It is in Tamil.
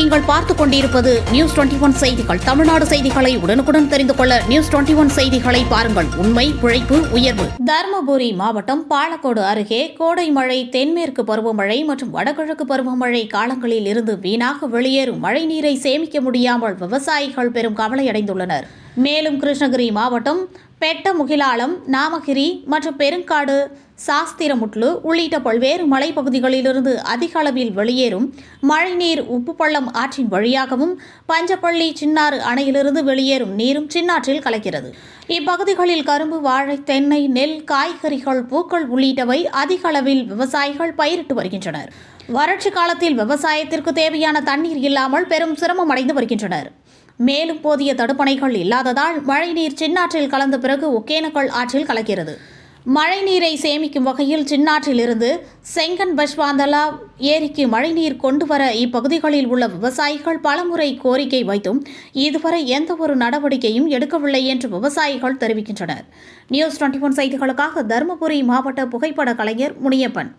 நீங்கள் பார்த்துக் கொண்டிருப்பது நியூஸ் 21 செய்திகள். தமிழ்நாடு செய்திகளை உடனுக்குடன் தெரிந்து கொள்ள நியூஸ் 21 செய்திகளை பாருங்கள். உண்மை, உழைப்பு, உயர்வு. தருமபுரி மாவட்டம் பாலக்கோடு அருகே கோடை மழை, தென்மேற்கு பருவமழை மற்றும் வடகிழக்கு பருவமழை காலங்களில் இருந்து வீணாக வெளியேறும் மழைநீரை சேமிக்க முடியாமல் விவசாயிகள் பெரும் கவலையடைந்துள்ளனர். மேலும் கிருஷ்ணகிரி மாவட்டம் பெட்டமுகிலாளம், நாமகிரி மற்றும் பெருங்காடு, சாஸ்திரமுட்லு உள்ளிட்ட பல்வேறு மலைப்பகுதிகளிலிருந்து அதிக அளவில் வெளியேறும் மழைநீர் உப்புப்பள்ளம் ஆற்றின் வழியாகவும் பஞ்சப்பள்ளி சின்னாறு அணையிலிருந்து வெளியேறும் நீரும் சின்னாற்றில் கலக்கிறது. இப்பகுதிகளில் கரும்பு, வாழை, தென்னை, நெல், காய்கறிகள், பூக்கள் உள்ளிட்டவை அதிக அளவில் விவசாயிகள் பயிரிட்டு வருகின்றனர். வறட்சி காலத்தில் விவசாயத்திற்கு தேவையான தண்ணீர் இல்லாமல் பெரும் சிரமம் அடைந்து வருகின்றனர். மேலும் போதிய தடுப்பணைகள் இல்லாததால் மழைநீர் சின்னாற்றில் கலந்த பிறகு ஒகேனக்கல் ஆற்றில் கலக்கிறது. மழைநீரை சேமிக்கும் வகையில் சின்னாற்றிலிருந்து செங்கன் பஷ்வாந்தலா ஏரிக்கு மழைநீர் கொண்டு வர இப்பகுதிகளில் உள்ள விவசாயிகள் பலமுறை கோரிக்கை வைத்தும் இதுவரை எந்தவொரு நடவடிக்கையும் எடுக்கவில்லை என்று விவசாயிகள் தெரிவிக்கின்றனர். நியூஸ் 21 செய்திகளுக்காக தருமபுரி மாவட்ட புகைப்பட கலைஞர் முனியப்பன்.